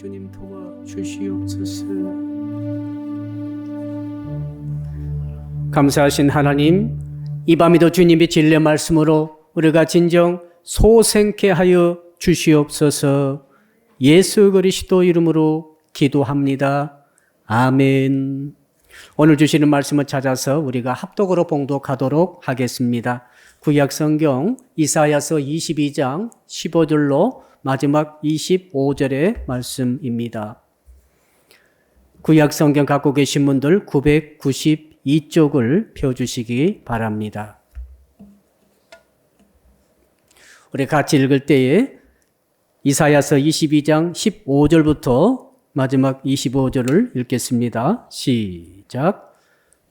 주님 도와주시옵소서. 감사하신 하나님, 이 밤에도 주님의 진리 말씀으로 우리가 진정 소생케 하여 주시옵소서. 예수 그리스도 이름으로 기도합니다. 아멘. 오늘 주시는 말씀을 찾아서 우리가 합독으로 봉독하도록 하겠습니다. 구약 성경 이사야서 22장 15절로 마지막 25절의 말씀입니다. 구약 성경 갖고 계신 분들 992쪽을 펴주시기 바랍니다. 우리 같이 읽을 때에 이사야서 22장 15절부터 마지막 25절을 읽겠습니다. 시작.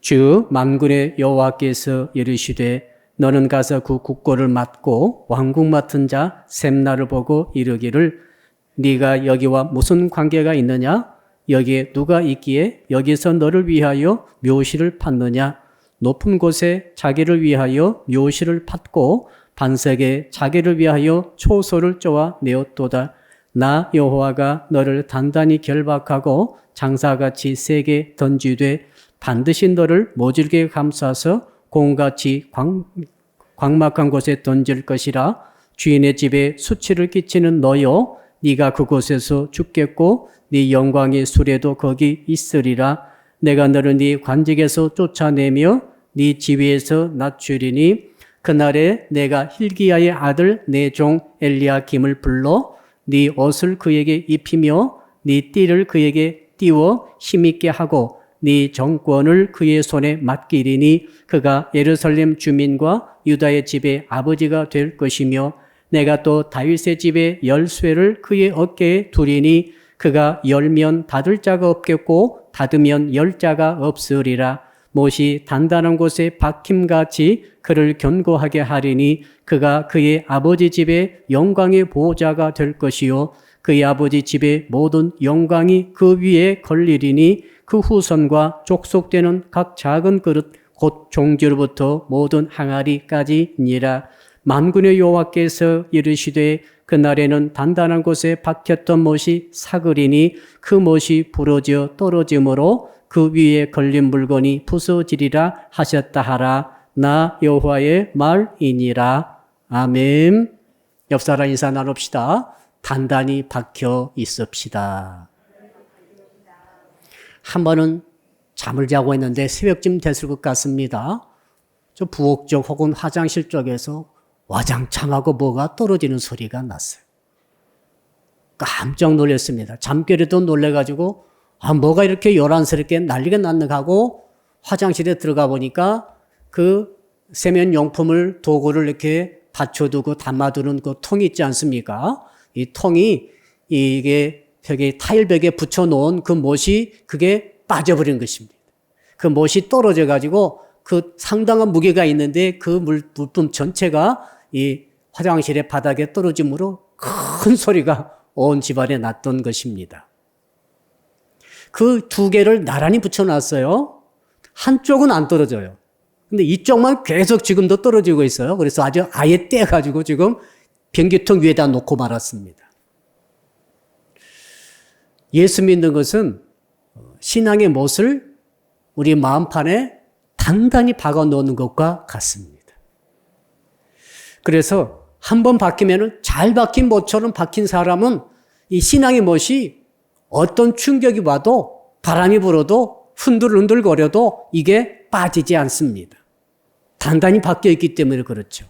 주 만군의 여호와께서 이르시되 너는 가서 그 국고를 맡고 왕국 맡은 자 셈나를 보고 이르기를 네가 여기와 무슨 관계가 있느냐? 여기에 누가 있기에 여기서 너를 위하여 묘시를 팠느냐? 높은 곳에 자기를 위하여 묘시를 팠고 반석에 자기를 위하여 초소를 쪼아 내었도다. 나 여호와가 너를 단단히 결박하고 장사같이 세게 던지되 반드시 너를 모질게 감싸서 공같이 광막한 곳에 던질 것이라. 주인의 집에 수치를 끼치는 너여 네가 그곳에서 죽겠고 네 영광의 수레도 거기 있으리라. 내가 너를 네 관직에서 쫓아내며 네 지위에서 낮추리니 그날에 내가 hil기야의 아들 내 종 엘리야김을 불러 네 옷을 그에게 입히며 네 띠를 그에게 띄워 힘있게 하고 네 정권을 그의 손에 맡기리니 그가 예루살렘 주민과 유다의 집의 아버지가 될 것이며 내가 또 다윗의 집의 열쇠를 그의 어깨에 두리니 그가 열면 닫을 자가 없겠고 닫으면 열 자가 없으리라. 못이 단단한 곳에 박힘같이 그를 견고하게 하리니 그가 그의 아버지 집의 영광의 보호자가 될 것이요 그의 아버지 집의 모든 영광이 그 위에 걸리리니 그 후손과 족속되는 각 작은 그릇 곧 종지로부터 모든 항아리까지니라. 만군의 여호와께서 이르시되 그날에는 단단한 곳에 박혔던 못이 사그리니 그 못이 부러져 떨어짐으로 그 위에 걸린 물건이 부서지리라 하셨다 하라. 나 여호와의 말이니라. 아멘. 옆 사람 인사 나눕시다. 단단히 박혀 있읍시다. 한 번은 잠을 자고 있는데 새벽쯤 됐을 것 같습니다. 저 부엌 쪽 혹은 화장실 쪽에서 와장창하고 뭐가 떨어지는 소리가 났어요. 깜짝 놀랐습니다. 잠결에도 놀래가지고 뭐가 이렇게 요란스럽게 난리가 났는가 하고 화장실에 들어가 보니까 그 세면용품을 도구를 이렇게 받쳐두고 담아두는 그 통이 있지 않습니까? 이 통이 이게 벽에 타일벽에 붙여놓은 그 못이 그게 빠져버린 것입니다. 그 못이 떨어져 가지고 그 상당한 무게가 있는데 그 물품 전체가 이 화장실의 바닥에 떨어짐으로 큰 소리가 온 집안에 났던 것입니다. 그 두 개를 나란히 붙여놨어요. 한쪽은 안 떨어져요. 근데 이쪽만 계속 지금도 떨어지고 있어요. 그래서 아예 떼가지고 지금 변기통 위에다 놓고 말았습니다. 예수 믿는 것은 신앙의 못을 우리 마음판에 단단히 박아 놓는 것과 같습니다. 그래서 한번 박히면은 잘 박힌 못처럼 박힌 사람은 이 신앙의 못이 어떤 충격이 와도 바람이 불어도 흔들흔들거려도 이게 빠지지 않습니다. 단단히 박혀 있기 때문에 그렇죠.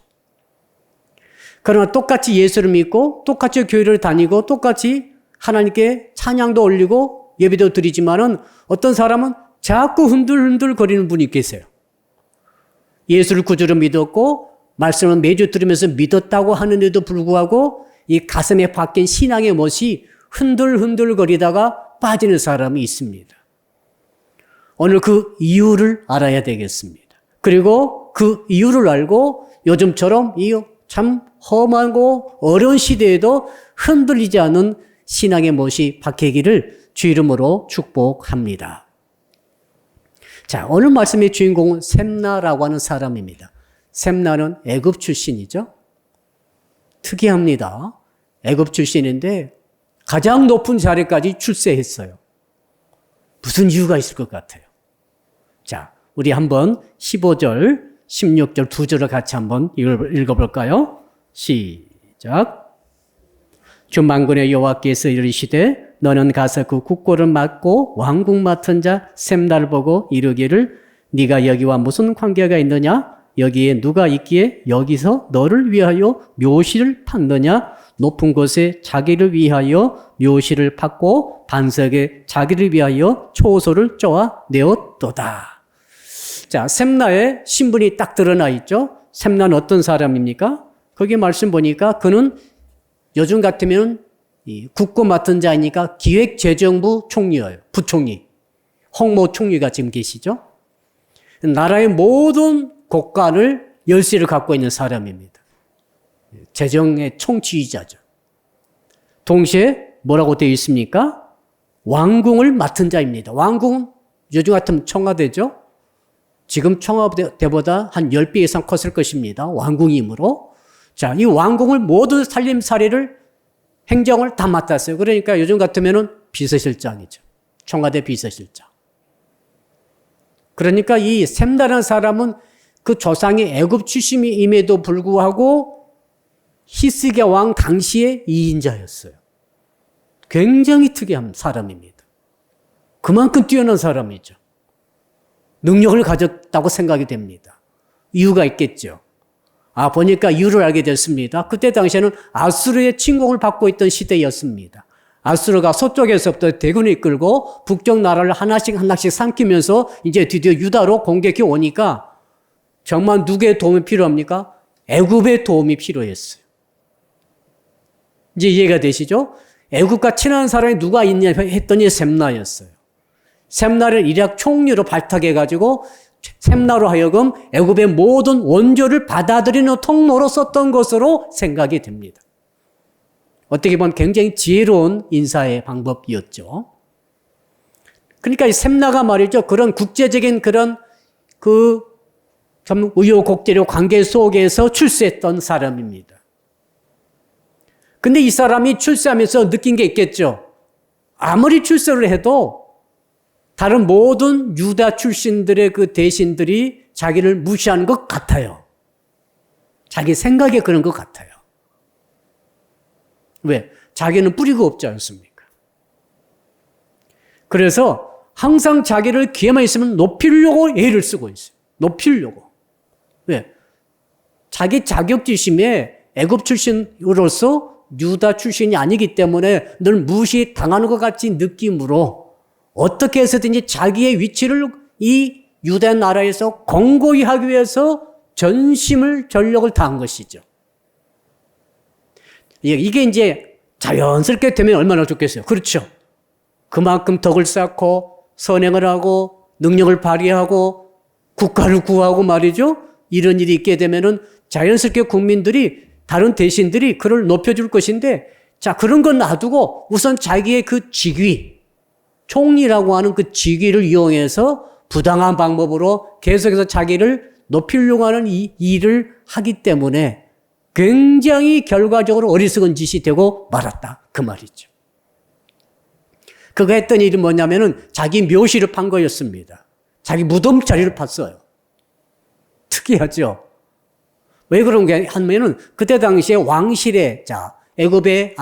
그러나 똑같이 예수를 믿고 똑같이 교회를 다니고 똑같이 하나님께 찬양도 올리고 예배도 드리지만은 어떤 사람은 자꾸 흔들흔들거리는 분이 계세요. 예수를 구주로 믿었고 말씀을 매주 들으면서 믿었다고 하는데도 불구하고 이 가슴에 박힌 신앙의 못이 흔들흔들거리다가 빠지는 사람이 있습니다. 오늘 그 이유를 알아야 되겠습니다. 그리고 그 이유를 알고 요즘처럼 이 참 험하고 어려운 시대에도 흔들리지 않은 신앙의 못이 박히기를 주 이름으로 축복합니다. 자, 오늘 말씀의 주인공은 셈나라고 하는 사람입니다. 셈나는 애굽 출신이죠. 특이합니다. 애굽 출신인데 가장 높은 자리까지 출세했어요. 무슨 이유가 있을 것 같아요? 자, 우리 한번 15절, 16절 두 절을 같이 한번 읽어볼까요? 시작. 주 만군의 여호와께서 이르시되 너는 가서 그 국고를 맡고 왕국 맡은 자 셈나를 보고 이르기를 네가 여기와 무슨 관계가 있느냐? 여기에 누가 있기에 여기서 너를 위하여 묘실을 팠느냐? 높은 곳에 자기를 위하여 묘실을 팠고 반석에 자기를 위하여 초소를 쪼아 내었도다. 자, 셈나의 신분이 딱 드러나 있죠. 셈나는 어떤 사람입니까? 거기 말씀 보니까 그는 요즘 같으면 국고 맡은 자이니까 기획재정부 총리예요. 부총리. 홍모 총리가 지금 계시죠. 나라의 모든 국관을 열쇠를 갖고 있는 사람입니다. 재정의 총지휘자죠. 동시에 뭐라고 되어 있습니까? 왕궁을 맡은 자입니다. 왕궁은 요즘 같으면 청와대죠. 지금 청와대보다 한 10배 이상 컸을 것입니다. 왕궁이므로. 자, 이 왕궁을 모든 살림살이를 행정을 다 맡았어요. 그러니까 요즘 같으면은 비서실장이죠. 청와대 비서실장. 그러니까 이 셈나라는 사람은 그 조상이 애굽 출신임에도 불구하고 히스기야 왕 당시의 2인자였어요. 굉장히 특이한 사람입니다. 그만큼 뛰어난 사람이죠. 능력을 가졌다고 생각이 됩니다. 이유가 있겠죠. 보니까 이유를 알게 됐습니다. 그때 당시에는 아수르의 침공을 받고 있던 시대였습니다. 아수르가 서쪽에서부터 대군을 이끌고 북쪽 나라를 하나씩 삼키면서 이제 드디어 유다로 공격해 오니까 정말 누구의 도움이 필요합니까? 애굽의 도움이 필요했어요. 이제 이해가 되시죠? 애굽과 친한 사람이 누가 있냐 했더니 셈나였어요. 셈나를 이rak 총리로 발탁해가지고 셈나로 하여금 애굽의 모든 원조를 받아들이는 통로로 썼던 것으로 생각이 됩니다. 어떻게 보면 굉장히 지혜로운 인사의 방법이었죠. 그러니까 이 셈나가 말이죠. 그런 국제적인 그런 참 우여곡절의 관계 속에서 출세했던 사람입니다. 근데 이 사람이 출세하면서 느낀 게 있겠죠. 아무리 출세를 해도 다른 모든 유다 출신들의 그 대신들이 자기를 무시하는 것 같아요. 자기 생각에 그런 것 같아요. 왜? 자기는 뿌리가 없지 않습니까? 그래서 항상 자기를 기회만 있으면 높이려고 애를 쓰고 있어요. 높이려고. 왜? 자기 자격지심에 애굽 출신으로서 유다 출신이 아니기 때문에 늘 무시당하는 것 같은 느낌으로 어떻게 해서든지 자기의 위치를 이 유다 나라에서 공고히 하기 위해서 전심을 전력을 다한 것이죠. 이게 이제 자연스럽게 되면 얼마나 좋겠어요. 그렇죠. 그만큼 덕을 쌓고 선행을 하고 능력을 발휘하고 국가를 구하고 말이죠. 이런 일이 있게 되면은 자연스럽게 국민들이 다른 대신들이 그를 높여줄 것인데, 자, 그런 건 놔두고 우선 자기의 그 직위, 총리라고 하는 그 직위를 이용해서 부당한 방법으로 계속해서 자기를 높이려고 하는 이 일을 하기 때문에 굉장히 결과적으로 어리석은 짓이 되고 말았다. 그 말이죠. 그가 했던 일이 뭐냐면은 자기 묘실을 판 거였습니다. 자기 무덤 자리를 팠어요. 특이하죠? 왜 그런 게 하면은 그때 당시에 왕실에, 자, 애굽의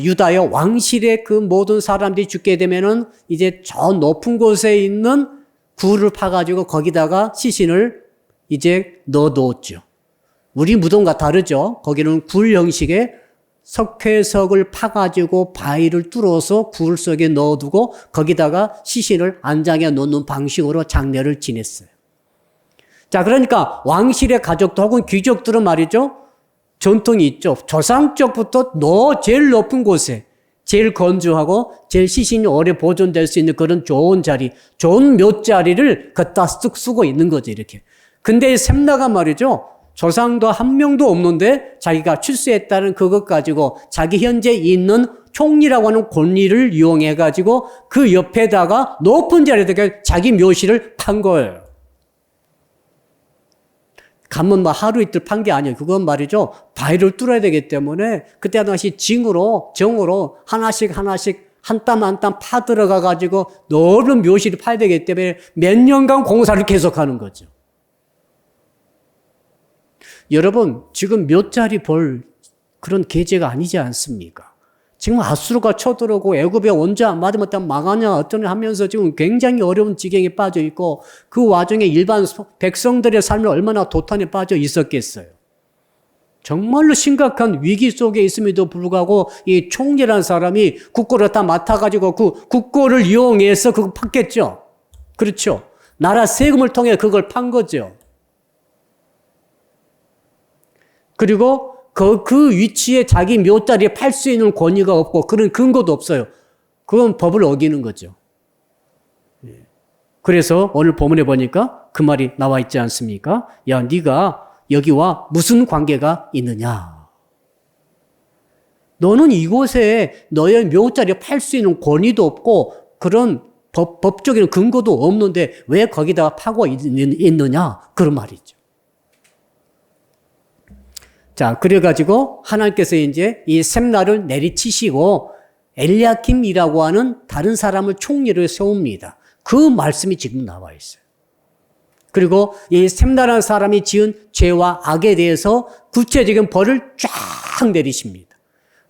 유다의 왕실의 그 모든 사람들이 죽게 되면은 이제 저 높은 곳에 있는 굴을 파가지고 거기다가 시신을 이제 넣어놓았죠. 우리 무덤과 다르죠. 거기는 굴 형식의 석회석을 파가지고 바위를 뚫어서 굴 속에 넣어두고 거기다가 시신을 안장해 놓는 방식으로 장례를 지냈어요. 자, 그러니까 왕실의 가족도 혹은 귀족들은 말이죠. 전통이 있죠. 조상적부터 제일 높은 곳에 제일 건조하고 제일 시신이 오래 보존될 수 있는 그런 좋은 자리, 좋은 묘자리를 갖다 쓱 쓰고 있는 거죠, 이렇게. 근데 셈나가 말이죠. 조상도 한 명도 없는데 자기가 출세했다는 그것 가지고 자기 현재 있는 총리라고 하는 권리를 이용해가지고 그 옆에다가 높은 자리에다가 자기 묘실을 판 거예요. 감은 뭐 하루 이틀 판 게 아니에요. 그건 말이죠. 바위를 뚫어야 되기 때문에 그때 당시 정으로 하나씩 한 땀 한 땀 파 들어가 가지고 넓은 묘실을 파야 되기 때문에 몇 년간 공사를 계속하는 거죠. 여러분, 지금 몇 자리 볼 그런 계제가 아니지 않습니까? 지금 아수르가 쳐들어오고 애굽에 언제 안 맞으면 망하냐 어쩌냐 하면서 지금 굉장히 어려운 지경에 빠져 있고 그 와중에 일반 백성들의 삶이 얼마나 도탄에 빠져 있었겠어요. 정말로 심각한 위기 속에 있음에도 불구하고 이 총리라는 사람이 국고를 다 맡아가지고 그 국고를 이용해서 그거 팠겠죠. 그렇죠. 나라 세금을 통해 그걸 판 거죠. 그리고 그 위치에 자기 묘자리에 팔 수 있는 권위가 없고 그런 근거도 없어요. 그건 법을 어기는 거죠. 그래서 오늘 본문에 보니까 그 말이 나와 있지 않습니까? 야, 네가 여기와 무슨 관계가 있느냐? 너는 이곳에 너의 묘자리에 팔 수 있는 권위도 없고 그런 법적인 근거도 없는데 왜 거기다가 파고 있느냐? 그런 말이죠. 자, 그래가지고 하나님께서 이제 이 셈나를 내리치시고 엘리야킴이라고 하는 다른 사람을 총리를 세웁니다. 그 말씀이 지금 나와 있어요. 그리고 이 셈나라는 사람이 지은 죄와 악에 대해서 구체적인 벌을 쫙 내리십니다.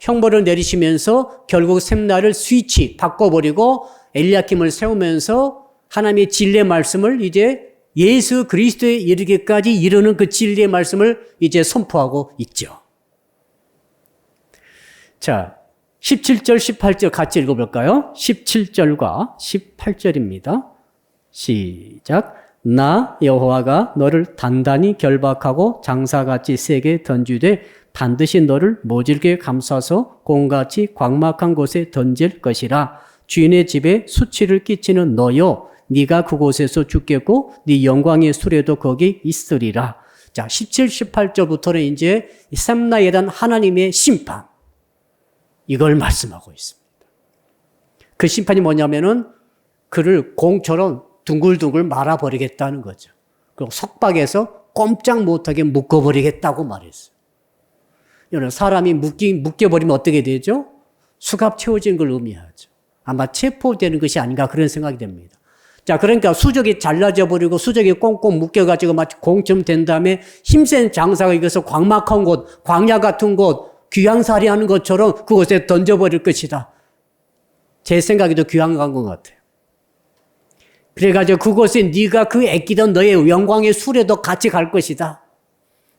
형벌을 내리시면서 결국 셈나를 스위치 바꿔버리고 엘리야킴을 세우면서 하나님의 진리의 말씀을 이제 예수 그리스도에 이르기까지 이르는 그 진리의 말씀을 이제 선포하고 있죠. 자, 17절, 18절 같이 읽어볼까요? 17절과 18절입니다. 시작. 나 여호와가 너를 단단히 결박하고 장사같이 세게 던지되 반드시 너를 모질게 감싸서 곰같이 광막한 곳에 던질 것이라. 주인의 집에 수치를 끼치는 너여 네가 그곳에서 죽겠고 네 영광의 수레도 거기 있으리라. 자, 17, 18절부터는 이제 셈나에 대한 하나님의 심판, 이걸 말씀하고 있습니다. 그 심판이 뭐냐면은 그를 공처럼 둥글둥글 말아버리겠다는 거죠. 그리고 석박에서 꼼짝 못하게 묶어버리겠다고 말했어요. 여러분, 사람이 묶여버리면 어떻게 되죠? 수갑 채워지는 걸 의미하죠. 아마 체포되는 것이 아닌가 그런 생각이 됩니다. 자, 그러니까 수족이 잘라져 버리고 수족이 꽁꽁 묶여가지고 마치 공처럼 된 다음에 힘센 장사가 이것을 광막한 곳, 광야 같은 곳, 귀양살이 하는 것처럼 그곳에 던져버릴 것이다. 제 생각에도 귀양한 것 같아요. 그래가지고 그곳에 네가 그 애끼던 너의 영광의 수레도 같이 갈 것이다.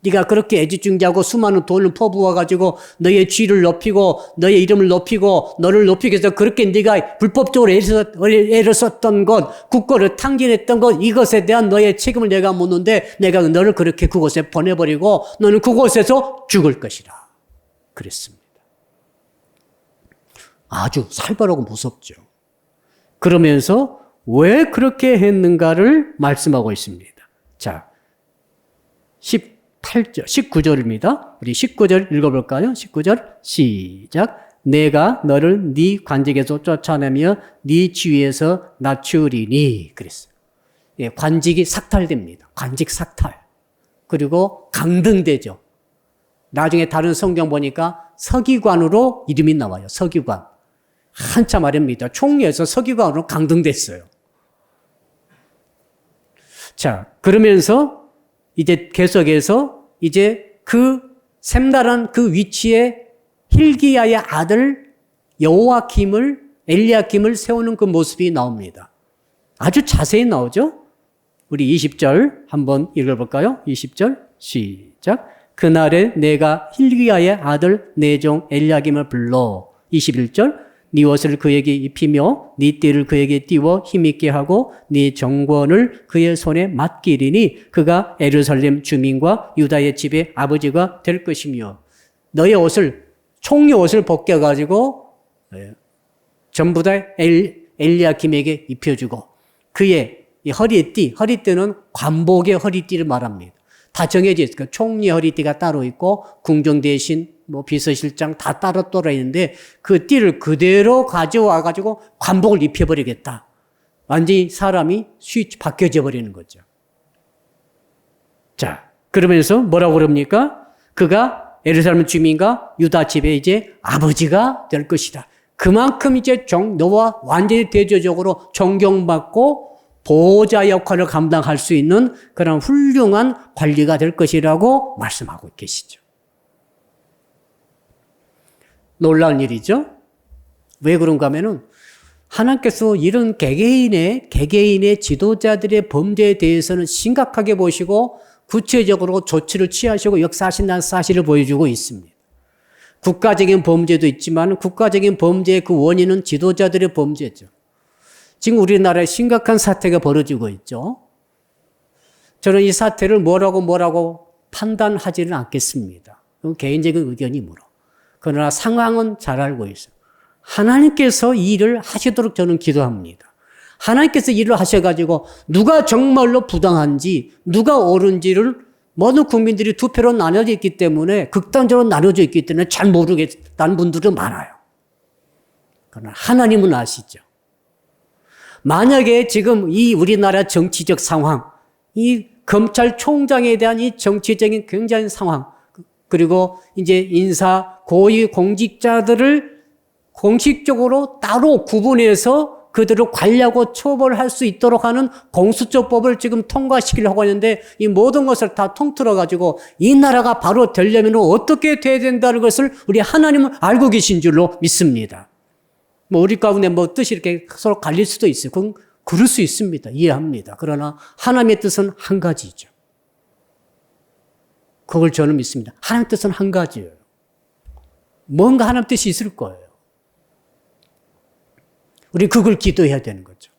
네가 그렇게 애지중지하고 수많은 돈을 퍼부어가지고 너의 쥐를 높이고 너의 이름을 높이고 너를 높이기 위해서 그렇게 네가 불법적으로 애를 썼던 것, 국고를 탕진했던 것, 이것에 대한 너의 책임을 내가 묻는데 내가 너를 그렇게 그곳에 보내버리고 너는 그곳에서 죽을 것이라 그랬습니다. 아주 살벌하고 무섭죠. 그러면서 왜 그렇게 했는가를 말씀하고 있습니다. 자, 18절, 19절입니다. 우리 19절 읽어볼까요? 19절 시작. 내가 너를 네 관직에서 쫓아내며 네 지위에서 낮추리니 그랬어요. 예, 관직이 삭탈됩니다. 관직 삭탈. 그리고 강등되죠. 나중에 다른 성경 보니까 서기관으로 이름이 나와요. 서기관. 한참 말입니다. 총리에서 서기관으로 강등됐어요. 자, 그러면서 이제 계속해서 이제 그 셈나란 그 위치에 hil기야의 아들 여호야킴을 엘리야킴을 세우는 그 모습이 나옵니다. 아주 자세히 나오죠? 우리 20절 한번 읽어볼까요? 20절 시작. 그날에 내가 hil기야의 아들 내종 엘리야킴을 불러 21절 네 옷을 그에게 입히며 네 띠를 그에게 띄워 힘있게 하고 네 정권을 그의 손에 맡기리니 그가 예루살렘 주민과 유다의 집의 아버지가 될 것이며 너의 옷을 총리 옷을 벗겨가지고 전부 다 엘리야킴에게 입혀주고 그의 허리띠는 관복의 허리띠를 말합니다. 다 정해져 있어요. 총리 허리띠가 따로 있고 궁정 대신 비서실장 다 따로 있는데 그 띠를 그대로 가져와가지고 관복을 입혀버리겠다. 완전히 사람이 스위치 바뀌어져 버리는 거죠. 자, 그러면서 뭐라고 그럽니까? 그가 예루살렘 주민과 유다 집의 이제 아버지가 될 것이다. 그만큼 이제 너와 완전히 대조적으로 존경받고 보호자 역할을 감당할 수 있는 그런 훌륭한 관리가 될 것이라고 말씀하고 계시죠. 놀라운 일이죠. 왜 그런가 하면은 하나님께서 이런 개개인의 지도자들의 범죄에 대해서는 심각하게 보시고 구체적으로 조치를 취하시고 역사하신다는 사실을 보여주고 있습니다. 국가적인 범죄도 있지만 국가적인 범죄의 그 원인은 지도자들의 범죄죠. 지금 우리나라에 심각한 사태가 벌어지고 있죠. 저는 이 사태를 뭐라고 판단하지는 않겠습니다. 개인적인 의견이므로. 그러나 상황은 잘 알고 있어요. 하나님께서 이 일을 하시도록 저는 기도합니다. 하나님께서 일을 하셔가지고 누가 정말로 부당한지 누가 옳은지를 모든 국민들이 투표로 나눠져 있기 때문에 극단적으로 나눠져 있기 때문에 잘 모르겠다는 분들도 많아요. 그러나 하나님은 아시죠. 만약에 지금 이 우리나라 정치적 상황, 이 검찰총장에 대한 이 정치적인 굉장히 상황, 그리고 이제 인사, 고위 공직자들을 공식적으로 따로 구분해서 그들을 관리하고 처벌할 수 있도록 하는 공수처법을 지금 통과시키려고 하는데 이 모든 것을 다 통틀어가지고 이 나라가 바로 되려면 어떻게 돼야 된다는 것을 우리 하나님은 알고 계신 줄로 믿습니다. 우리 가운데 뜻이 이렇게 서로 갈릴 수도 있어요. 그럴 수 있습니다. 이해합니다. 그러나 하나님의 뜻은 한 가지죠. 그걸 저는 믿습니다. 하나님 뜻은 한 가지예요. 뭔가 하나님 뜻이 있을 거예요. 우리 그걸 기도해야 되는 거죠.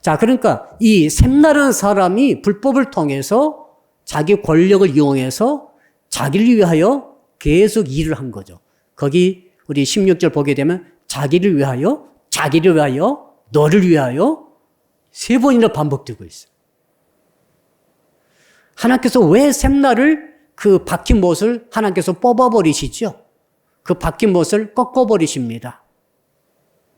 자, 그러니까 이 샘나라는 사람이 불법을 통해서 자기 권력을 이용해서 자기를 위하여 계속 일을 한 거죠. 거기 우리 16절 보게 되면 자기를 위하여, 너를 위하여 3번이나 반복되고 있어요. 하나님께서 왜 샘나를 그 박힌 못을 하나님께서 뽑아버리시죠? 그 박힌 못을 꺾어버리십니다.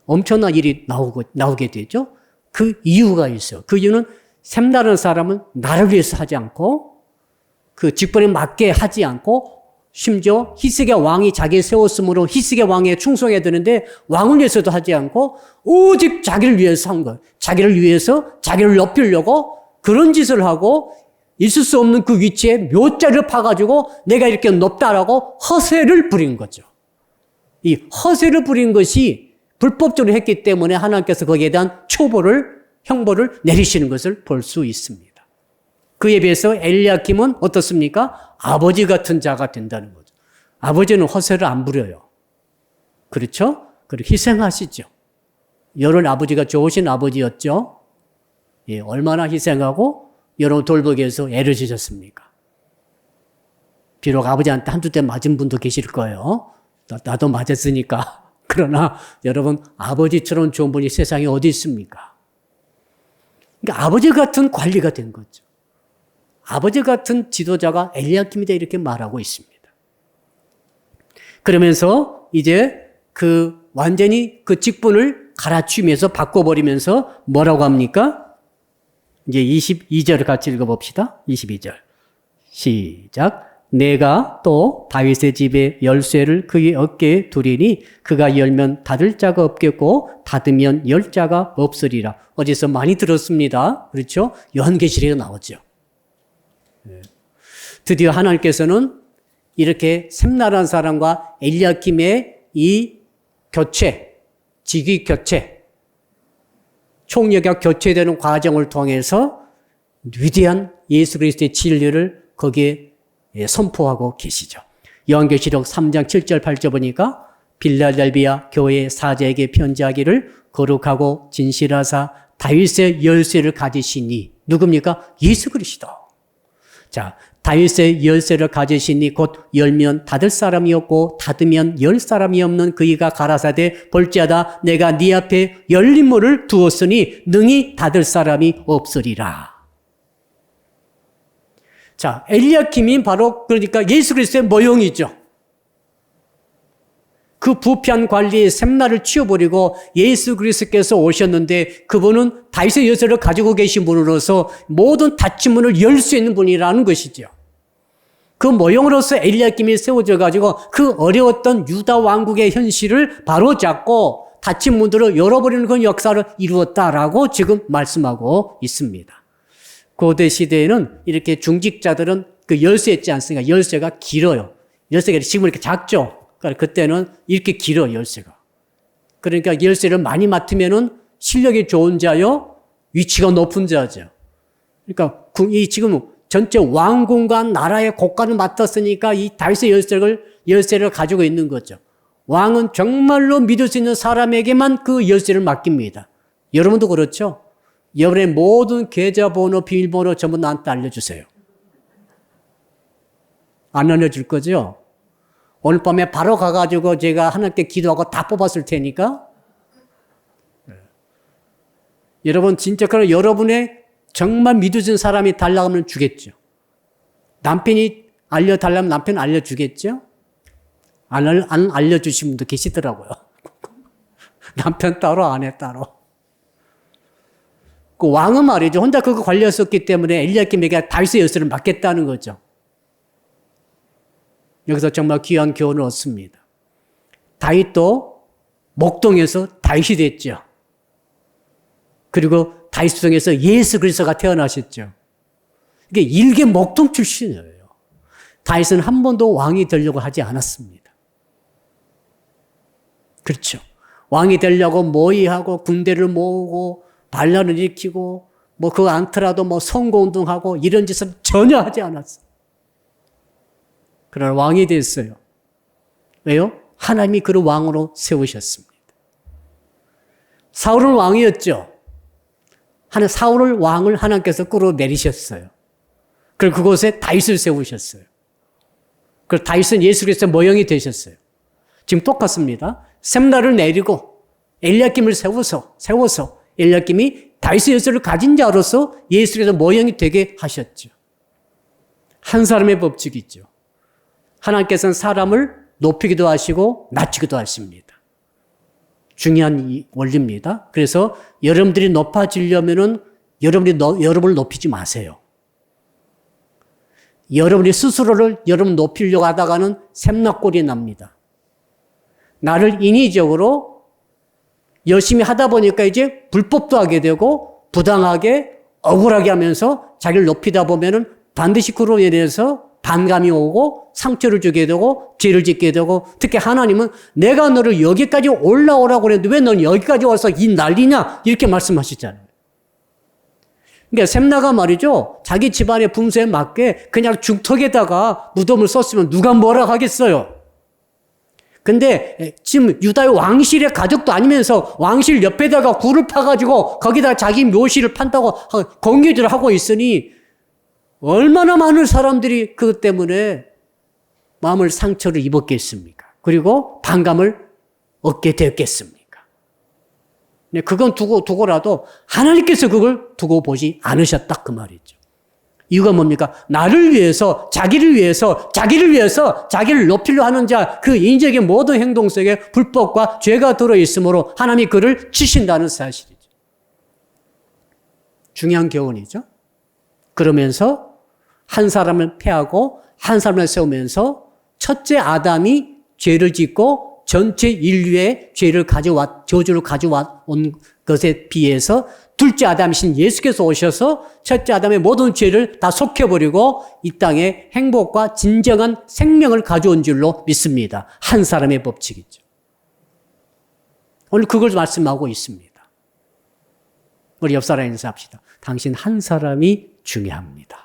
엄청난 일이 나오게 되죠? 그 이유가 있어요. 그 이유는 샘나라는 사람은 나를 위해서 하지 않고 그 직분에 맞게 하지 않고 심지어 히스기야 왕이 자기를 세웠으므로 히스기야 왕에 충성해야 되는데 왕을 위해서도 하지 않고 오직 자기를 위해서 한 거예요. 자기를 위해서 자기를 높이려고 그런 짓을 하고 있을 수 없는 그 위치에 묘자를 파가지고 내가 이렇게 높다라고 허세를 부린 거죠. 이 허세를 부린 것이 불법적으로 했기 때문에 하나님께서 거기에 대한 형벌을 내리시는 것을 볼 수 있습니다. 그에 비해서 엘리야킴은 어떻습니까? 아버지 같은 자가 된다는 거죠. 아버지는 허세를 안 부려요. 그렇죠? 그리고 희생하시죠. 여러분 아버지가 좋으신 아버지였죠? 예, 얼마나 희생하고 여러분 돌보기 위해서 애를 쓰셨습니까? 비록 아버지한테 한두 대 맞은 분도 계실 거예요. 나도 맞았으니까. 그러나 여러분 아버지처럼 좋은 분이 세상에 어디 있습니까? 그러니까 아버지 같은 관리가 된 거죠. 아버지 같은 지도자가 엘리야킴이다 이렇게 말하고 있습니다. 그러면서 이제 완전히 그 직분을 갈아치우면서 바꿔버리면서 뭐라고 합니까? 이제 22절을 같이 읽어봅시다. 22절. 시작. 내가 또 다윗의 집에 열쇠를 그의 어깨에 두리니 그가 열면 닫을 자가 없겠고 닫으면 열 자가 없으리라. 어디서 많이 들었습니다. 그렇죠? 요한계시록에 나오죠. 드디어 하나님께서는 이렇게 샘나라는 사람과 엘리야킴의 이 교체, 직위 교체, 총력이 교체되는 과정을 통해서 위대한 예수 그리스도의 진리를 거기에 선포하고 계시죠. 요한계시록 3장 7절 8절 보니까 빌라델비아 교회 사제에게 편지하기를 거룩하고 진실하사 다윗의 열쇠를 가지시니 누굽니까? 예수 그리스도. 자, 다윗의 열쇠를 가지시니 곧 열면 닫을 사람이 없고 닫으면 열 사람이 없는 그이가 가라사대 볼지어다 내가 네 앞에 열린 문을 두었으니 능히 닫을 사람이 없으리라. 자, 엘리야킴이 바로 그러니까 예수 그리스도의 모형이죠. 그 부패한 관리 샘나를 치워버리고 예수 그리스도께서 오셨는데 그분은 다윗의 열쇠를 가지고 계신 분으로서 모든 닫힌 문을 열 수 있는 분이라는 것이죠. 그 모형으로서 엘리야김이 세워져 가지고 그 어려웠던 유다 왕국의 현실을 바로잡고 닫힌 문들을 열어버리는 그런 역사를 이루었다라고 지금 말씀하고 있습니다. 고대 시대에는 이렇게 중직자들은 그 열쇠 있지 않습니까? 열쇠가 길어요. 열쇠가 지금 이렇게 작죠? 그러니까 그때는 이렇게 길어요, 열쇠가. 그러니까 열쇠를 많이 맡으면은 실력이 좋은 자요, 위치가 높은 자죠. 그러니까 이 지금 전체 왕궁과 나라의 국가를 맡았으니까 이 다윗의 열쇠를 가지고 있는 거죠. 왕은 정말로 믿을 수 있는 사람에게만 그 열쇠를 맡깁니다. 여러분도 그렇죠? 여러분의 모든 계좌번호, 비밀번호 전부 나한테 알려주세요. 안 알려줄 거죠? 오늘 밤에 바로 가가지고 제가 하나님께 기도하고 다 뽑았을 테니까. 여러분, 진짜 그럼 여러분의 정말 믿어진 사람이 달라고 하면 주겠죠. 남편이 알려달라면 남편 알려주겠죠? 안 알려주신 분도 계시더라고요. 남편 따로, 아내 따로. 그 왕은 말이죠. 혼자 그거 관리했었기 때문에 엘리야김에게 다윗의 열쇠를 맡겼다는 거죠. 여기서 정말 귀한 교훈을 얻습니다. 다윗도 목동에서 다윗이 됐죠. 그리고 다윗 성에서 예수 그리스도가 태어나셨죠. 이게 일개 목동 출신이에요. 다윗은 한 번도 왕이 되려고 하지 않았습니다. 그렇죠. 왕이 되려고 모의하고 군대를 모으고 반란을 일으키고 뭐 그거 않더라도 뭐 선거운동하고 이런 짓을 전혀 하지 않았어요. 그러나 왕이 됐어요. 왜요? 하나님이 그를 왕으로 세우셨습니다. 사울은 왕이었죠. 사울을 왕을 하나님께서 끌어내리셨어요. 그리고 그곳에 다윗을 세우셨어요. 그리고 다윗은 예수 그리스도의 모형이 되셨어요. 지금 똑같습니다. 샘나를 내리고 엘리야김을 세워서 엘리야김이 다윗의 열쇠를 가진 자로서 예수 그리스도의 모형이 되게 하셨죠. 한 사람의 법칙이죠. 하나님께서는 사람을 높이기도 하시고 낮추기도 하십니다. 중요한 이 원리입니다. 그래서 여러분들이 높아지려면은 여러분을 높이지 마세요. 여러분이 스스로를 여러분 높이려고 하다가는 샘나꼴이 납니다. 나를 인위적으로 열심히 하다 보니까 이제 불법도 하게 되고 부당하게 억울하게 하면서 자기를 높이다 보면은 반드시 그로 인해서 반감이 오고 상처를 주게 되고 죄를 짓게 되고 특히 하나님은 내가 너를 여기까지 올라오라고 그랬는데 왜 넌 여기까지 와서 이 난리냐 이렇게 말씀하시잖아요. 그러니까 샘나가 말이죠. 자기 집안의 분수에 맞게 그냥 중턱에다가 무덤을 썼으면 누가 뭐라 하겠어요. 근데 지금 유다의 왕실의 가족도 아니면서 왕실 옆에다가 굴을 파가지고 거기다 자기 묘실을 판다고 공유를 하고 있으니 얼마나 많은 사람들이 그것 때문에 마음을 상처를 입었겠습니까? 그리고 반감을 얻게 되었겠습니까? 네, 그건 두고라도 하나님께서 그걸 두고 보지 않으셨다 그 말이죠. 이유가 뭡니까? 나를 위해서 자기를 위해서 자기를 높이려 하는 자 그 인적의 모든 행동 속에 불법과 죄가 들어있으므로 하나님이 그를 치신다는 사실이죠. 중요한 교훈이죠. 그러면서 한 사람을 패하고 한 사람을 세우면서 첫째 아담이 죄를 짓고 전체 인류의 저주를 가져온 것에 비해서 둘째 아담이신 예수께서 오셔서 첫째 아담의 모든 죄를 다 속혀버리고 이 땅에 행복과 진정한 생명을 가져온 줄로 믿습니다. 한 사람의 법칙이죠. 오늘 그걸 말씀하고 있습니다. 우리 옆 사람 인사합시다. 당신 한 사람이 중요합니다.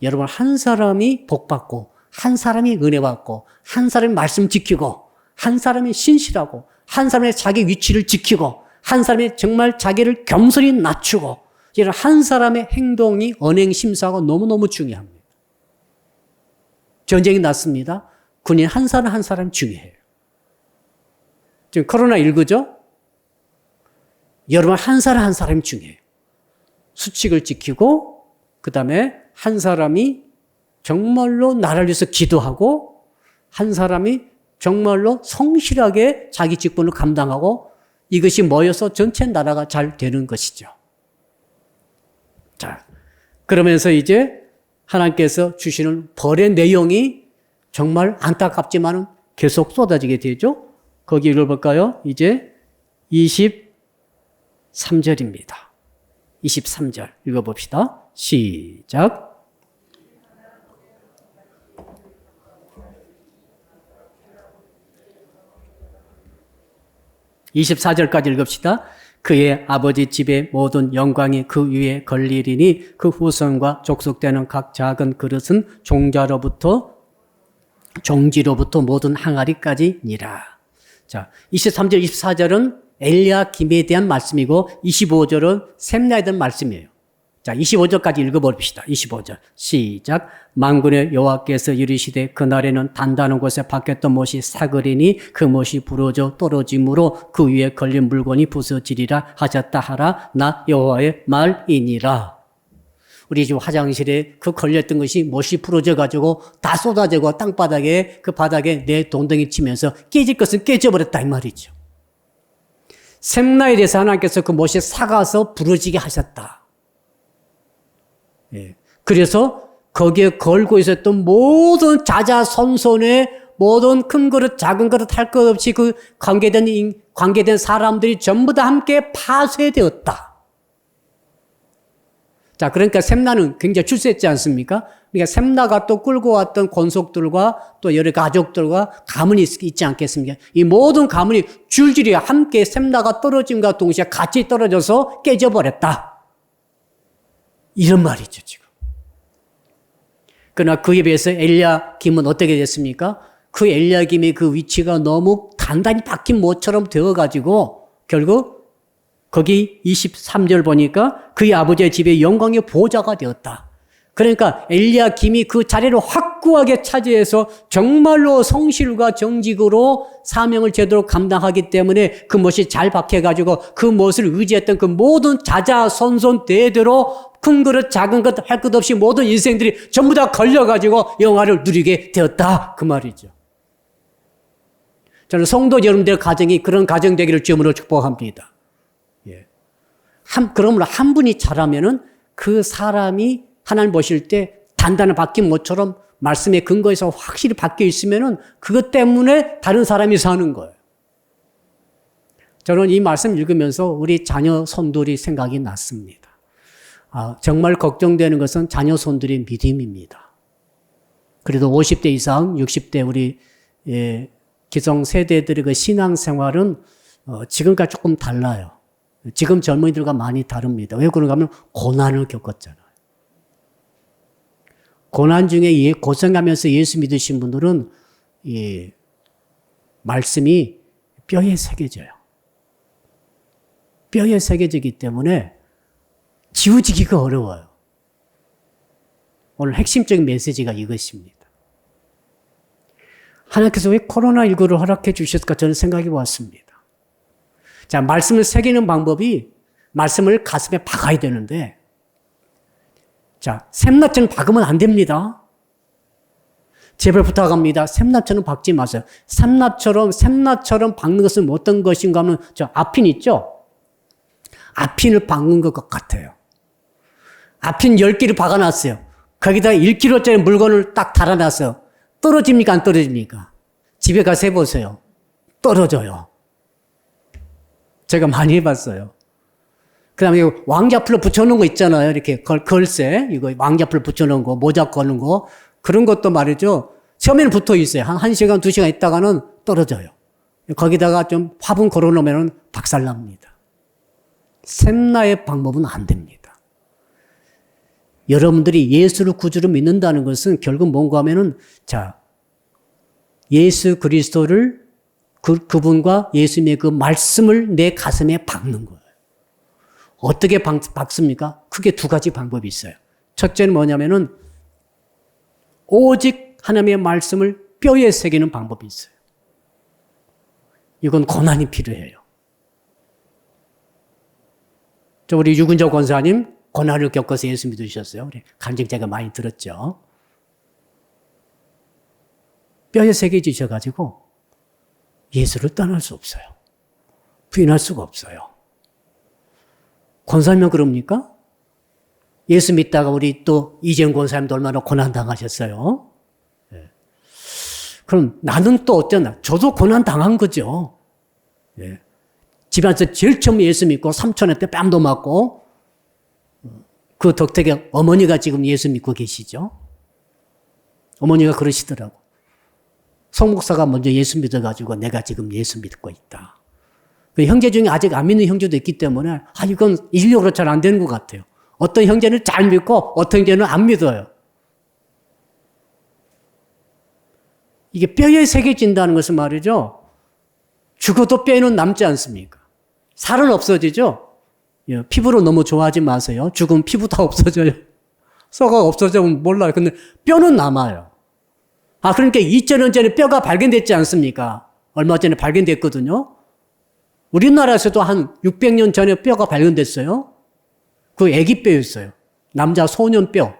여러분 한 사람이 복받고 한 사람이 은혜 받고 한 사람이 말씀 지키고 한 사람이 신실하고 한 사람의 자기 위치를 지키고 한 사람이 정말 자기를 겸손히 낮추고 이런 한 사람의 행동이 언행 심사가 너무너무 중요합니다. 전쟁이 났습니다. 군인 한 사람 한 사람 중요해요. 지금 코로나19죠? 여러분 한 사람 한 사람이 중요해요. 수칙을 지키고 그 다음에 한 사람이 정말로 나라를 위해서 기도하고 한 사람이 정말로 성실하게 자기 직분을 감당하고 이것이 모여서 전체 나라가 잘 되는 것이죠. 자, 그러면서 이제 하나님께서 주시는 벌의 내용이 정말 안타깝지만은 계속 쏟아지게 되죠. 거기 읽어볼까요? 이제 23절입니다. 23절 읽어봅시다. 시작. 24절까지 읽읍시다. 그의 아버지 집의 모든 영광이 그 위에 걸리리니 그 후손과 족속되는 각 작은 그릇은 종지로부터 모든 항아리까지니라. 자, 23절, 24절은 엘리야김에 대한 말씀이고 25절은 셈나에 대한 말씀이에요. 자, 25절까지 읽어봅시다. 25절 시작. 만군의 여호와께서 이르시되 그날에는 단단한 곳에 박혔던 못이 사그리니 그 못이 부러져 떨어짐으로 그 위에 걸린 물건이 부서지리라 하셨다 하라. 나 여호와의 말이니라. 우리 집 화장실에 그 걸렸던 것이 못이 부러져가지고 다 쏟아지고 땅바닥에 그 바닥에 내 동댕이 치면서 깨질 것은 깨져버렸다 이 말이죠. 셈나에 대해서 하나님께서 그 못이 사가서 부러지게 하셨다. 예. 그래서 거기에 걸고 있었던 모든 자자손손의 모든 큰 그릇 작은 그릇 할 것 없이 그 관계된 사람들이 전부 다 함께 파쇄되었다. 자, 그러니까 셈나는 굉장히 출세했지 않습니까? 그러니까 셈나가 또 끌고 왔던 권속들과 또 여러 가족들과 가문이 있지 않겠습니까? 이 모든 가문이 줄줄이 함께 셈나가 떨어짐과 동시에 같이 떨어져서 깨져버렸다. 이런 말이죠, 지금. 그러나 그에 비해서 엘리야김은 어떻게 됐습니까? 그 엘리야김의 그 위치가 너무 단단히 박힌 못처럼 되어가지고 결국 거기 23절 보니까 그의 아버지의 집에 영광의 보좌가 되었다. 그러니까 엘리야김이 그 자리를 확고하게 차지해서 정말로 성실과 정직으로 사명을 제대로 감당하기 때문에 그 못이 잘 박혀가지고 그 못을 의지했던 그 모든 자자손손 대대로 큰 그릇 작은 것 할 것 없이 모든 인생들이 전부 다 걸려가지고 영화를 누리게 되었다 그 말이죠. 저는 성도 여러분들의 가정이 그런 가정 되기를 주님으로 축복합니다. 예. 그러므로 한 분이 잘하면은 그 사람이 하나님 보실 때 단단한 박힌 못처럼 말씀의 근거에서 확실히 박혀 있으면은 그것 때문에 다른 사람이 사는 거예요. 저는 이 말씀 읽으면서 우리 자녀 손들이 생각이 났습니다. 정말 걱정되는 것은 자녀 손들의 믿음입니다. 그래도 50대 이상, 60대 우리 기성세대들의 그 신앙생활은 지금과 조금 달라요. 지금 젊은이들과 많이 다릅니다. 왜 그런가 하면 고난을 겪었잖아요. 고난 중에 고생하면서 예수 믿으신 분들은 이 말씀이 뼈에 새겨져요. 뼈에 새겨지기 때문에 지워지기가 어려워요. 오늘 핵심적인 메시지가 이것입니다. 하나님께서 왜 코로나19를 허락해 주셨을까 저는 생각해 보았습니다. 자, 말씀을 새기는 방법이 말씀을 가슴에 박아야 되는데 자, 샘납처럼 박으면 안 됩니다. 제발 부탁합니다. 샘납처럼 박지 마세요. 샘납처럼 박는 것은 어떤 것인가 하면 저 앞핀 있죠? 앞핀을 박는 것 같아요. 앞핀 10개를 박아놨어요. 거기다 1kg짜리 물건을 딱 달아놨어요. 떨어집니까? 안 떨어집니까? 집에 가서 해보세요. 떨어져요. 제가 많이 해봤어요. 그 다음에 왕자풀로 붙여놓은 거 있잖아요. 이렇게 걸쇠, 이거 왕자풀 붙여놓은 거, 모자 거는 거. 그런 것도 말이죠. 처음에는 붙어 있어요. 한 1시간, 2시간 있다가는 떨어져요. 거기다가 좀 화분 걸어놓으면 박살납니다. 샘나의 방법은 안 됩니다. 여러분들이 예수를 구주로 믿는다는 것은 결국 뭔가 하면은, 자, 예수 그리스도를 그분과 예수님의 그 말씀을 내 가슴에 박는 거예요. 어떻게 박습니까? 크게 두 가지 방법이 있어요. 첫째는 뭐냐면은 오직 하나님의 말씀을 뼈에 새기는 방법이 있어요. 이건 고난이 필요해요. 우리 유근조 권사님 고난을 겪어서 예수 믿으셨어요. 우리 간증 제가 많이 들었죠. 뼈에 새겨지셔가지고 예수를 떠날 수 없어요. 부인할 수가 없어요. 권사님은 그럽니까? 예수 믿다가 우리 또 이재용 권사님도 얼마나 고난당하셨어요? 예. 그럼 나는 또 어땠나? 저도 고난당한 거죠. 예. 집안에서 제일 처음 예수 믿고 삼촌한테 때 뺨도 맞고 그 덕택에 어머니가 지금 예수 믿고 계시죠. 어머니가 그러시더라고. 성 목사가 먼저 예수 믿어가지고 내가 지금 예수 믿고 있다. 그 형제 중에 아직 안 믿는 형제도 있기 때문에 이건 인력으로 잘 안 되는 것 같아요. 어떤 형제는 잘 믿고 어떤 형제는 안 믿어요. 이게 뼈에 새겨진다는 것은 말이죠. 죽어도 뼈에는 남지 않습니까? 살은 없어지죠. 예, 피부로 너무 좋아하지 마세요. 죽으면 피부 다 없어져요. 썩어 없어지면 몰라요. 근데 뼈는 남아요. 그러니까 2000년 전에 뼈가 발견됐지 않습니까? 얼마 전에 발견됐거든요. 우리나라에서도 한 600년 전에 뼈가 발견됐어요. 그 애기 뼈였어요. 남자 소년 뼈.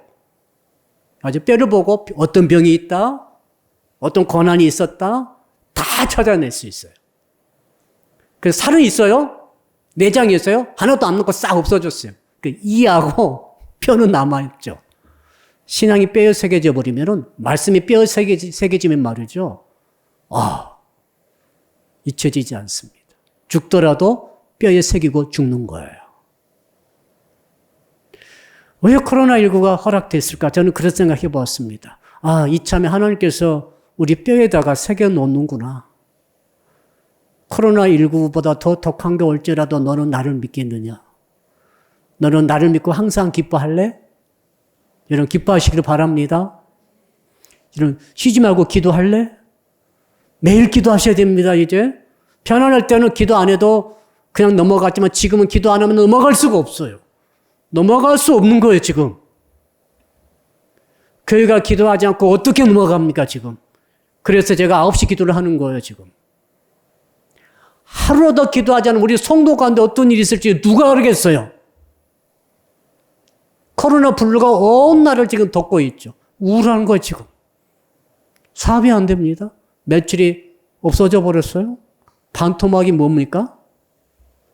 아주 뼈를 보고 어떤 병이 있다, 어떤 고난이 있었다, 다 찾아낼 수 있어요. 그래서 살은 있어요? 내장이 있어요? 하나도 안 넣고 싹 없어졌어요. 그 이하고 뼈는 남아있죠. 신앙이 뼈에 새겨져 버리면은, 말씀이 뼈에 새겨지면 말이죠. 잊혀지지 않습니다. 죽더라도 뼈에 새기고 죽는 거예요. 왜 코로나19가 허락됐을까? 저는 그런 생각 해보았습니다. 이참에 하나님께서 우리 뼈에다가 새겨 놓는구나. 코로나19보다 더 독한 게 올지라도 너는 나를 믿겠느냐? 너는 나를 믿고 항상 기뻐할래? 여러분 기뻐하시기를 바랍니다. 여러분 쉬지 말고 기도할래? 매일 기도하셔야 됩니다. 이제 편안할 때는 기도 안 해도 그냥 넘어갔지만 지금은 기도 안 하면 넘어갈 수가 없어요. 넘어갈 수 없는 거예요, 지금. 교회가 기도하지 않고 어떻게 넘어갑니까, 지금? 그래서 제가 9시 기도를 하는 거예요, 지금. 하루 더 기도하지 않으면 우리 성도 가운데 어떤 일이 있을지 누가 알겠어요? 코로나 블루가 온 나라를 지금 덮고 있죠. 우울한 거예요, 지금. 사업이 안 됩니다. 매출이 없어져 버렸어요. 반토막이 뭡니까?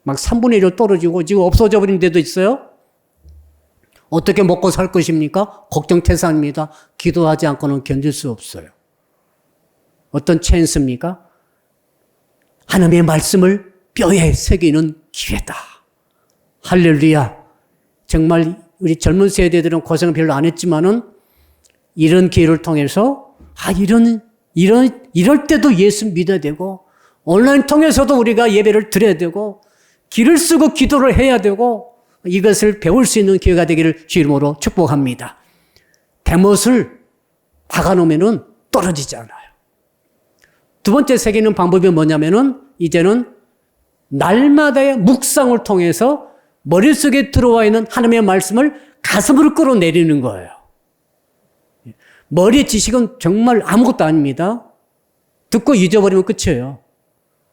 막 3분의 1로 떨어지고 지금 없어져 버린 데도 있어요. 어떻게 먹고 살 것입니까? 걱정태산입니다. 기도하지 않고는 견딜 수 없어요. 어떤 찬스입니까? 하나님의 말씀을 뼈에 새기는 기회다. 할렐루야. 정말 우리 젊은 세대들은 고생을 별로 안 했지만은 이런 기회를 통해서 이럴 때도 예수 믿어야 되고 온라인 통해서도 우리가 예배를 드려야 되고 길을 쓰고 기도를 해야 되고 이것을 배울 수 있는 기회가 되기를 주 이름으로 축복합니다. 대못을 박아놓으면 떨어지지 않아요. 두 번째 새기는 방법이 뭐냐면은 이제는 날마다의 묵상을 통해서 머릿속에 들어와 있는 하나님의 말씀을 가슴으로 끌어내리는 거예요. 머리의 지식은 정말 아무것도 아닙니다. 듣고 잊어버리면 끝이에요.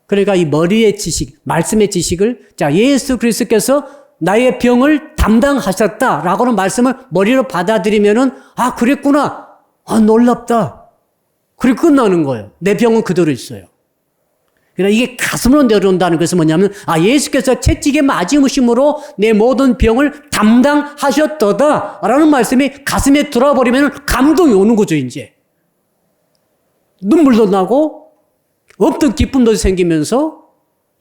그러니까 이 머리의 지식, 말씀의 지식을 예수 그리스도께서 나의 병을 담당하셨다라고는 말씀을 머리로 받아들이면은 그랬구나. 놀랍다. 그리고 끝나는 거예요. 내 병은 그대로 있어요. 그러니까 이게 가슴으로 내려온다는 것은 뭐냐면 예수께서 채찍에 맞으심으로 내 모든 병을 담당하셨도다라는 말씀이 가슴에 들어와 버리면 감동이 오는 거죠, 이제. 눈물도 나고 없던 기쁨도 생기면서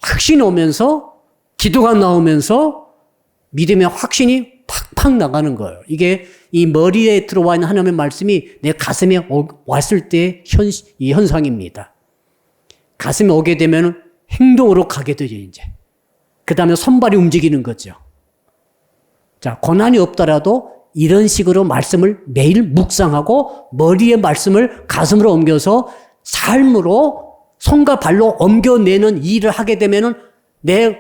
확신이 오면서 기도가 나오면서 믿음의 확신이 팍팍 나가는 거예요. 이게 이 머리에 들어와 있는 하나님의 말씀이 내 가슴에 왔을 때의 이 현상입니다. 가슴에 오게 되면 행동으로 가게 되죠, 이제. 그 다음에 손발이 움직이는 거죠. 고난이 없더라도 이런 식으로 말씀을 매일 묵상하고 머리의 말씀을 가슴으로 옮겨서 삶으로 손과 발로 옮겨내는 일을 하게 되면은 내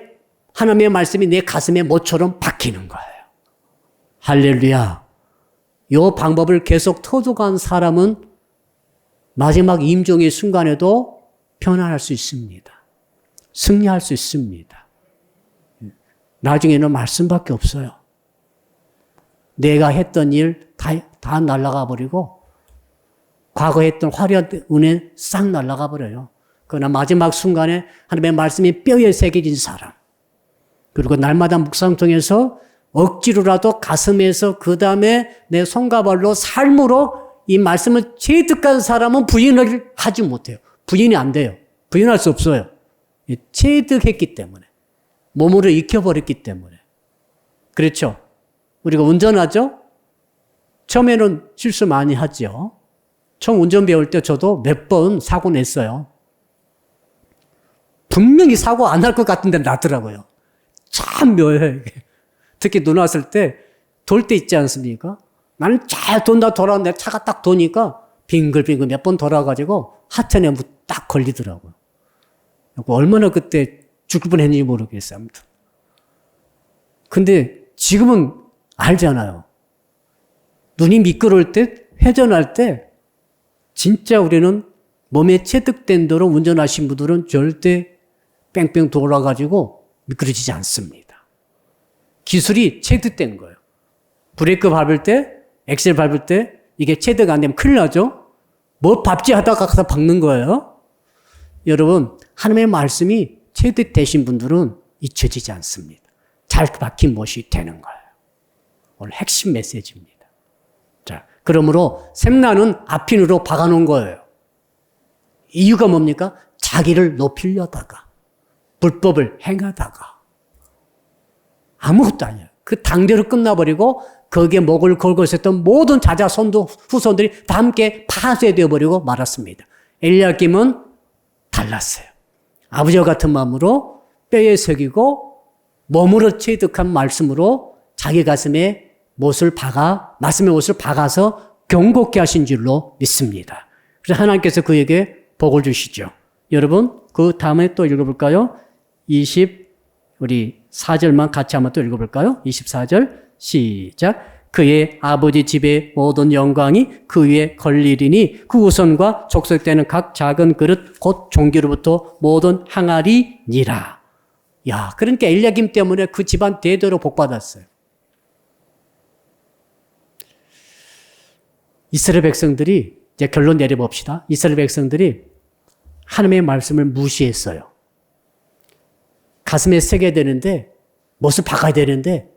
하나님의 말씀이 내 가슴에 모처럼 박히는 거예요. 할렐루야. 이 방법을 계속 터득한 사람은 마지막 임종의 순간에도 편안할 수 있습니다. 승리할 수 있습니다. 나중에는 말씀밖에 없어요. 내가 했던 일 다 날아가 버리고 과거에 했던 화려한 은혜 싹 날아가 버려요. 그러나 마지막 순간에 하나님의 말씀이 뼈에 새겨진 사람, 그리고 날마다 묵상 통해서 억지로라도 가슴에서 그 다음에 내 손과 발로 삶으로 이 말씀을 체득한 사람은 부인을 하지 못해요. 부인이 안 돼요. 부인할 수 없어요. 체득했기 때문에. 몸으로 익혀버렸기 때문에. 그렇죠? 우리가 운전하죠? 처음에는 실수 많이 하죠. 처음 운전 배울 때 저도 몇 번 사고 냈어요. 분명히 사고 안 날 것 같은데 나더라고요. 참 묘해요, 이게. 특히 눈 왔을 때 돌 때 있지 않습니까? 나는 잘 돈다 돌아왔는데 차가 딱 도니까 빙글빙글 몇 번 돌아가지고 하천에 딱 걸리더라고요. 얼마나 그때 죽을 뻔했는지 모르겠어요. 아무튼. 근데 지금은 알잖아요. 눈이 미끄러울 때, 회전할 때 진짜 우리는 몸에 체득된 대로 운전하신 분들은 절대 뺑뺑 돌아가지고 미끄러지지 않습니다. 기술이 체득된 거예요. 브레이크 밟을 때, 엑셀 밟을 때 이게 체득 안 되면 큰일 나죠? 뭐 밟지 하다가 가서 박는 거예요? 여러분, 하나님의 말씀이 체득되신 분들은 잊혀지지 않습니다. 잘 박힌 못이 되는 거예요. 오늘 핵심 메시지입니다. 자, 그러므로 샘나는 앞핀으로 박아놓은 거예요. 이유가 뭡니까? 자기를 높이려다가, 불법을 행하다가. 아무것도 아니에요. 그 당대로 끝나버리고 거기에 목을 걸고 있었던 모든 자자손도 후손들이 다 함께 파쇄되어 버리고 말았습니다. 엘리야김은 달랐어요. 아버지와 같은 마음으로 뼈에 새기고 몸으로 체득한 말씀으로 자기 가슴에 말씀의 못을 박아서 경고케 하신 줄로 믿습니다. 그래서 하나님께서 그에게 복을 주시죠. 여러분, 그 다음에 또 읽어볼까요? 우리 4절만 같이 한번 또 읽어볼까요? 24절 시작. 그의 아버지 집의 모든 영광이 그 위에 걸리리니 그 우선과 족속되는 각 작은 그릇 곧 종기로부터 모든 항아리니라. 야, 그러니까 엘리야김 때문에 그 집안 대대로 복받았어요. 이스라엘 백성들이, 이제 결론 내려봅시다. 이스라엘 백성들이 하나님의 말씀을 무시했어요. 가슴에 새겨야 되는데, 못을 박아야 되는데,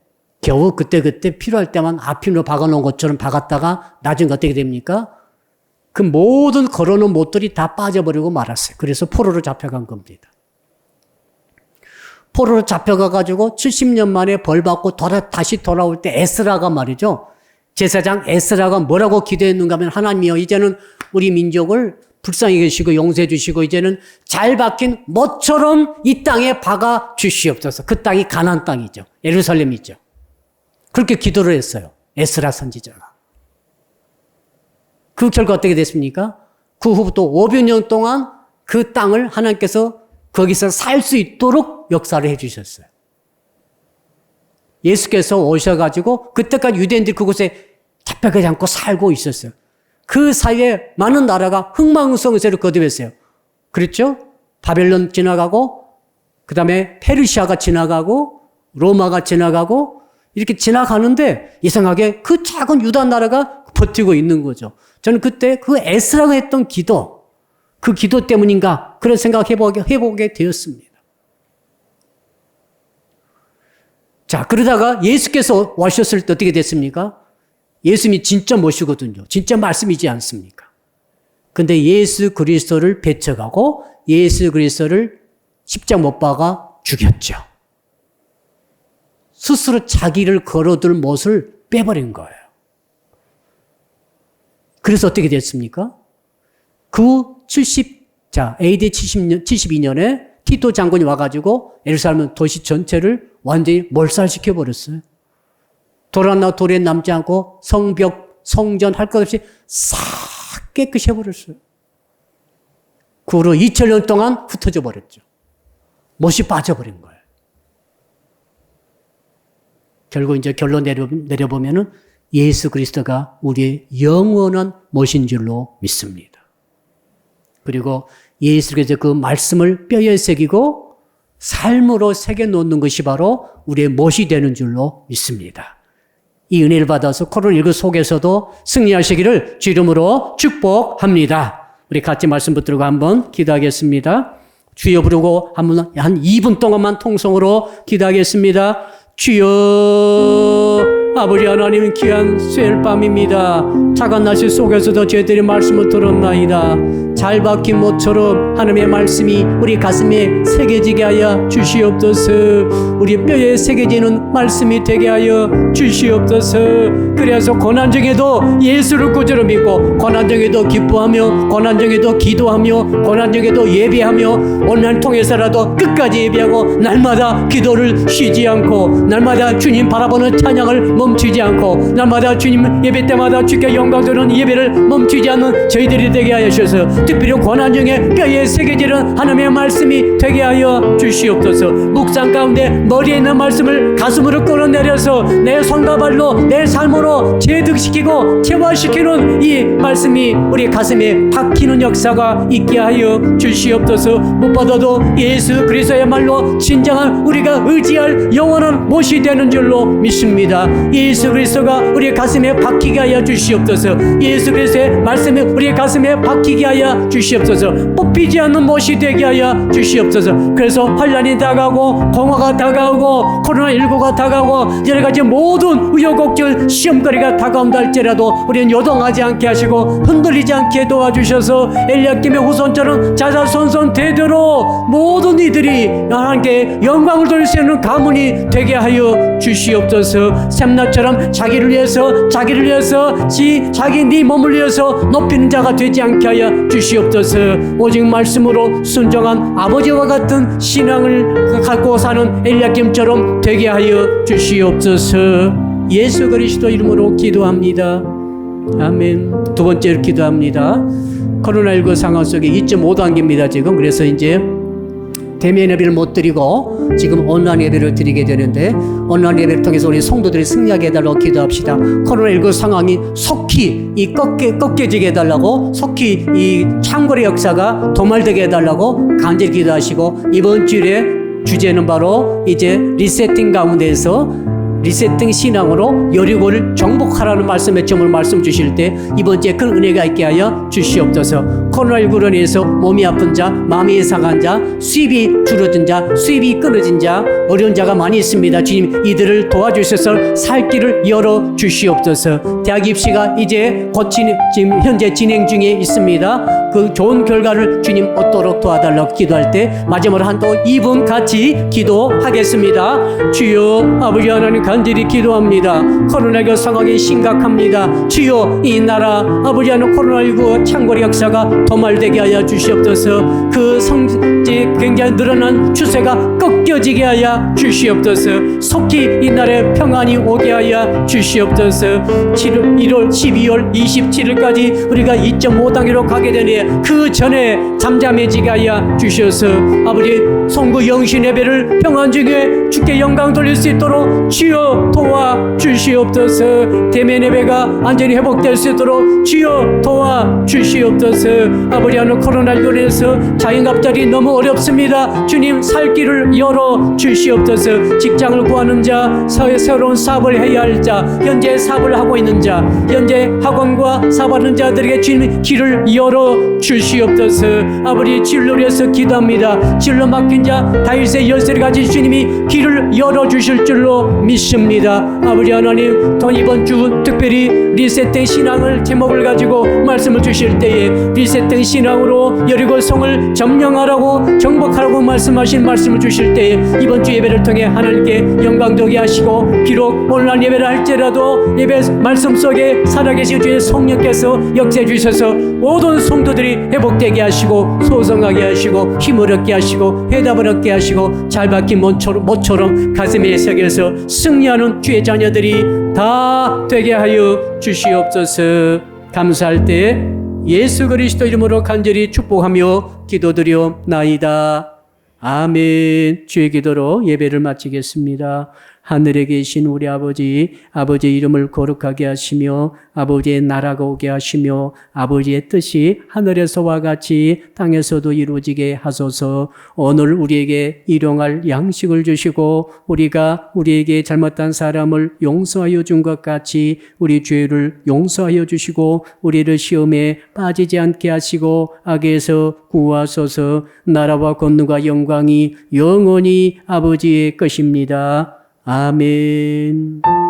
겨우 그때그때 필요할 때만 앞핀으로 박아놓은 것처럼 박았다가 나중에 어떻게 됩니까? 그 모든 걸어놓은 못들이 다 빠져버리고 말았어요. 그래서 포로로 잡혀간 겁니다. 포로로 잡혀가가지고 70년 만에 벌받고 다시 돌아올 때 에스라가 말이죠. 제사장 에스라가 뭐라고 기도했는가 하면 하나님이여 이제는 우리 민족을 불쌍히 계시고 용서해 주시고 이제는 잘 박힌 못처럼 이 땅에 박아 주시옵소서. 그 땅이 가나안 땅이죠. 예루살렘이죠. 그렇게 기도를 했어요. 에스라 선지자가. 그 결과 어떻게 됐습니까? 그 후부터 500년 동안 그 땅을 하나님께서 거기서 살 수 있도록 역사를 해 주셨어요. 예수께서 오셔가지고 그때까지 유대인들이 그곳에 잡혀가지 않고 살고 있었어요. 그 사이에 많은 나라가 흥망성쇠를 거듭했어요. 그렇죠? 바벨론 지나가고 그 다음에 페르시아가 지나가고 로마가 지나가고 이렇게 지나가는데 이상하게 그 작은 유다 나라가 버티고 있는 거죠. 저는 그때 그 에스라가 했던 기도, 그 기도 때문인가 그런 생각 해보게 되었습니다. 자, 그러다가 예수께서 오셨을 때 어떻게 됐습니까? 예수님이 진짜 모시거든요. 진짜 말씀이지 않습니까? 근데 예수 그리스도를 배척하고 예수 그리스도를 십자가 못 박아 죽였죠. 스스로 자기를 걸어둘 못을 빼버린 거예요. 그래서 어떻게 됐습니까? AD 72년에 티토 장군이 와가지고 예루살렘 도시 전체를 완전히 몰살시켜버렸어요. 돌 하나 돌에 남지 않고 성벽, 성전 할 것 없이 싹 깨끗이 해버렸어요. 그 후로 2000년 동안 흩어져 버렸죠. 못이 빠져버린 거예요. 결국 이제 결론 내려보면은 예수 그리스도가 우리의 영원한 못인 줄로 믿습니다. 그리고 예수께서 그 말씀을 뼈에 새기고 삶으로 새겨놓는 것이 바로 우리의 못이 되는 줄로 믿습니다. 이 은혜를 받아서 코로나19 속에서도 승리하시기를 주 이름으로 축복합니다. 우리 같이 말씀 붙들고 한번 기도하겠습니다. 주여 부르고 한 2분 동안만 통성으로 기도하겠습니다. 주여, 아버지 하나님, 귀한 수요일 밤입니다. 차가운 날씨 속에서도 저희들의 말씀을 들었나이다. 잘 박힌 못처럼 하나님의 말씀이 우리 가슴에 새겨지게 하여 주시옵소서. 우리 뼈에 새겨지는 말씀이 되게 하여 주시옵소서. 그래서 고난 중에도 예수를 구주로 믿고, 고난 중에도 기뻐하며, 고난 중에도 기도하며, 고난 중에도 예배하며, 오늘 통해서라도 끝까지 예배하고, 날마다 기도를 쉬지 않고, 날마다 주님 바라보는 찬양을 멈추지 않고, 날마다 주님 예배 때마다 주께 영광 드리는 예배를 멈추지 않는 저희들이 되게 하여 주셔서, 특별히 고난 중에 뼈에 새겨지는 하나님의 말씀이 되게 하여 주시옵소서. 묵상 가운데 머리에 있는 말씀을 가슴으로 끌어내려서 내 손과 발로 내 삶으로 체득시키고 체화시키는 이 말씀이 우리 가슴에 박히는 역사가 있게 하여 주시옵소서. 무엇보다도 예수 그리스도야말로 진정한 우리가 의지할 영원한 못이 되는 줄로 믿습니다. 예수 그리스도가 우리 가슴에 박히게 하여 주시옵소서. 예수 그리스도의 말씀이 우리 가슴에 박히게 하여 주시옵소서. 뽑히지 않는 못이 되게 하여 주시옵소서. 그래서 환난이 다가오고 공화가 다가오고 코로나19가 다가오고 여러 가지 모든 우여곡절 시험거리가 다가온다 할지라도 우리는 요동하지 않게 하시고 흔들리지 않게 도와주셔서 엘리야김의 후손처럼 자자손손 대대로 모든 이들이 하나님께 영광을 돌릴 수 있는 가문이 되게 하여 주시옵소서. 샘나처럼 자기를 위해서 자기 네 몸을 위해서 높이는 자가 되지 않게 하여 주시옵소서. 오직 말씀으로 순종한 아버지와 같은 신앙을 갖고 사는 엘리야김처럼 되게 하여 주시옵소서. 예수 그리스도 이름으로 기도합니다. 아멘. 두 번째로 기도합니다. 코로나19 상황 속에 2.5단계입니다 지금. 그래서 이제 대면 예배를 못 드리고 지금 온라인 예배를 드리게 되는데, 온라인 예배를 통해서 우리 성도들이 승리하게 해달라고 기도합시다. 코로나19 상황이 속히 이 꺾여지게 해달라고, 속히 이 창궐의 역사가 도말되게 해달라고 간절히 기도하시고, 이번 주일에 주제는 바로 이제 리세팅 가운데에서 리세팅 신앙으로 여리고를 정복하라는 말씀의 점을 말씀 주실 때 이번 주에 큰 은혜가 있게 하여 주시옵소서. 코로나19로 인해서 몸이 아픈 자, 마음이 상한 자, 수입이 줄어든 자, 수입이 끊어진 자, 어려운 자가 많이 있습니다. 주님, 이들을 도와주셔서 살 길을 열어 주시옵소서. 대학 입시가 이제 지금 현재 진행 중에 있습니다. 그 좋은 결과를 주님 얻도록 도와달라고 기도할 때 마지막으로 한 또 2분 같이 기도하겠습니다. 주여, 아버지 하나님 간절히 기도합니다. 코로나19 상황이 심각합니다. 주여, 이 나라 아버지 하나님 코로나19 창궐의 역사가 도말되게 하여 주시옵소서. 그 성지 굉장히 늘어난 추세가 꺾여지게 하여 주시옵소서. 속히 이 나라에 평안이 오게 하여 주시옵소서. 1월 12월 27일까지 우리가 2.5단계로 가게 되니 그 전에 잠잠해지게 하여 주셔서 아버지 송구 영신 예배를 평안 중에 주께 영광 돌릴 수 있도록 주여 도와 주시옵소서. 대면 예배가 안전히 회복될 수 있도록 주여 도와 주시옵소서. 아버지 하나님 코로나19에서 자영업자들이 너무 어렵습니다. 주님, 살 길을 열어 주시옵소서. 직장을 구하는 자, 새로운 사업을 해야 할 자, 현재 사업을 하고 있는 자, 현재 학원과 사업하는 자들에게 주님 길을 열어 주시옵소서. 아버지, 진로를 위해서 기도합니다. 진로 막힌 자 다윗의 열쇠를 가진 주님이 길을 열어주실 줄로 믿습니다. 아버지 하나님, 또 이번 주 특별히 리셋된 신앙을 제목을 가지고 말씀을 주실 때에 리셋된 신앙으로 여리고 성을 점령하라고 정복하라고 말씀하신 말씀을 주실 때에 이번 주 예배를 통해 하나님께 영광 되게 하시고, 비록 온라인 예배를 할지라도 예배 말씀 속에 살아계신 주의 성령께서 역사해 주셔서 모든 성도들이 회복되게 하시고 소성하게 하시고 힘을 얻게 하시고 해답을 얻게 하시고 잘 박힌 못처럼 가슴에 새겨서 승리하는 주의 자녀들이 다 되게 하여 주시옵소서. 감사할 때 예수 그리스도 이름으로 간절히 축복하며 기도드리옵나이다. 아멘. 주의 기도로 예배를 마치겠습니다. 하늘에 계신 우리 아버지의 이름을 거룩하게 하시며 아버지의 나라가 오게 하시며 아버지의 뜻이 하늘에서와 같이 땅에서도 이루어지게 하소서. 오늘 우리에게 일용할 양식을 주시고 우리가 우리에게 잘못한 사람을 용서하여 준 것 같이 우리 죄를 용서하여 주시고 우리를 시험에 빠지지 않게 하시고 악에서 구하소서. 나라와 권능과 영광이 영원히 아버지의 것입니다. 아멘.